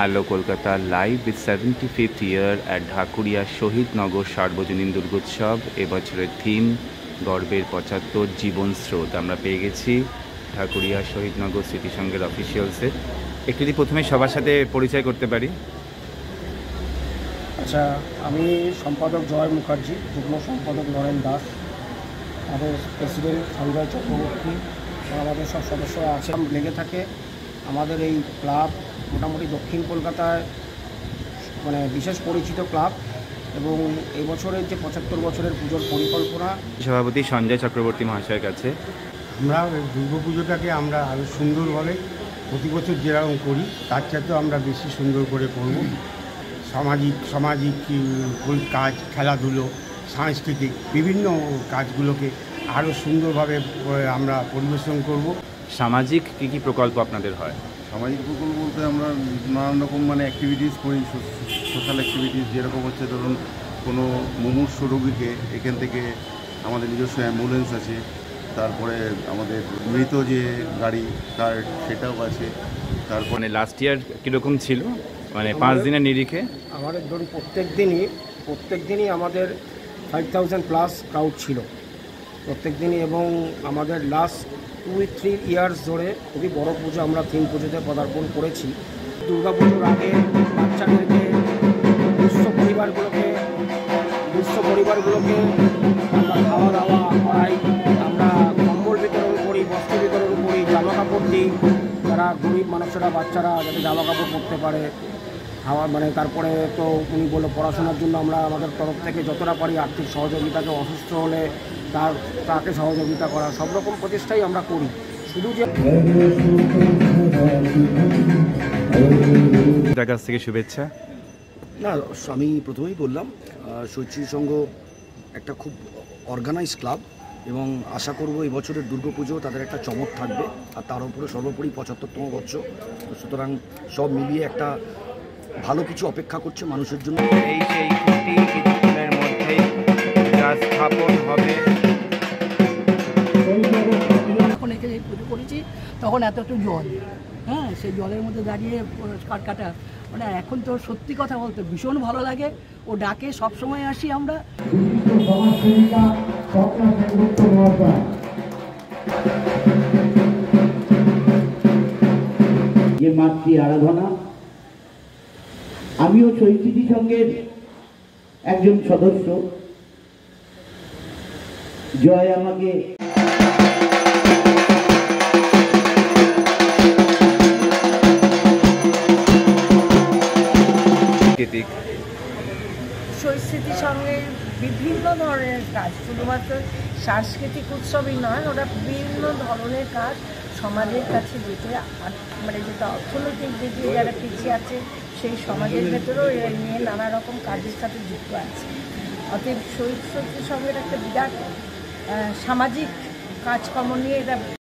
Hello Kolkata live with 75th year at Dhakuria Shahidnagar সার্বজনীন দুর্গোৎসব। এবছরের theme গর্বের 75 জীবন স্রোত। আমরা পেয়ে গেছি ঢাকুরিয়া শহীদনগর স্মৃতিসংঘের অফিসিয়ালসে। একটু যদি প্রথমে সবার সাথে পরিচয় করতে পারি। আচ্ছা, আমি সম্পাদক জয় মুখার্জি, যুগ্ম সম্পাদক নরেন দাস, আমাদের প্রেসিডেন্ট সঞ্জয় চক্রবর্তী, আমাদের সব সদস্যরা আছে। লেগে থাকে আমাদের এই ক্লাব মোটামুটি দক্ষিণ কলকাতায় মানে বিশেষ পরিচিত ক্লাব, এবং এই বছরের যে 75 বছরের পুজোর পরিকল্পনা সভাপতি সঞ্জয় চক্রবর্তী মহাশয়ের কাছে। আমরা দুর্গাপুজোটাকে আমরা আরও সুন্দরভাবে প্রতি বছর যেরকম করি তার চাইতেও আমরা বেশি সুন্দর করে করব। সামাজিক কাজ, খেলাধুলো, সাংস্কৃতিক বিভিন্ন কাজগুলোকে আরও সুন্দরভাবে আমরা পরিবেশন করব। সামাজিক কী কী প্রকল্প আপনাদের হয়? সামাজিক প্রকল্প বলতে আমরা নানান রকম অ্যাক্টিভিটিস করি, সোশ্যাল অ্যাক্টিভিটিস, যেরকম হচ্ছে ধরুন কোনো মুমূর্ষ রোগীকে এখান থেকে আমাদের নিজস্ব অ্যাম্বুলেন্স আছে, তারপরে আমাদের মৃত যে গাড়ি কার সেটাও আছে। তারপরে লাস্ট ইয়ার কীরকম ছিল, 5 দিনের নিরিখে? আমাদের ধরুন প্রত্যেক দিনই আমাদের 5000+ ক্রাউড ছিল প্রত্যেক দিনই, এবং আমাদের লাস্ট 2-3 ইয়ার্স ধরে খুবই বড় পুজো আমরা থিম পুজোতে পদার্পণ করেছি। দুর্গা পুজোর আগে বাচ্চাদেরকে দুস্থ পরিবারগুলোকে আমরা খাওয়া দাওয়া করাই, আমরা কম্বল বিতরণ করি, বস্ত্র বিতরণ করি, জামা কাপড় দিই, যারা গরিব মানুষেরা বাচ্চারা যাতে জামা কাপড় পরতে পারে। তারপরে তো উনি বললো পড়াশোনার জন্য আমরা আমাদের তরফ থেকে যতটা পারি আর্থিক সহযোগিতাকে, অসুস্থ হলে তাকে সহযোগিতা করা, সব রকম প্রচেষ্টাই আমরা করি। শুধু যে তার কাছ থেকে শুভেচ্ছা। না, আমি প্রথমেই বললাম শৈক্ষিক সংঘ একটা খুব অর্গানাইজ ক্লাব, এবং আশা করব এই বছরের দুর্গাপুজো তাদের একটা চমক থাকবে, আর তার উপরে সর্বোপরি 75তম বছর, সুতরাং সব মিলিয়ে একটা ভালো কিছু অপেক্ষা করছে মানুষের জন্য। এই সেই খুঁটি কিছুক্ষণের মধ্যে যা স্থাপন হবে। যখন এখানে পুজো করেছি তখন একটু জল, সেই জলের মধ্যে দাঁড়িয়ে কাটা এখন তো সত্যি কথা বলতে ভীষণ ভালো লাগে। ও ডাকে সবসময় আসি আমরা। যে মাতৃ আরাধনা, আমিও শৈক্ষিক সংঘের একজন সদস্য। জয় আমাকে শৈক্ষিক সংঘের বিভিন্ন ধরনের কাজ, শুধুমাত্র সাংস্কৃতিক উৎসবই নয়, ওরা বিভিন্ন ধরনের কাজ সমাজের কাছে যেতে যেটা অর্থনৈতিক দিক দিয়ে যারা পিছিয়ে আছে সেই সমাজের ভেতরেও এরা নিয়ে নানা রকম কাজের সাথে যুক্ত আছে। অতএব শৈক্ষিক সংঘের একটা বিরাট সামাজিক কাজকর্ম নিয়ে এরা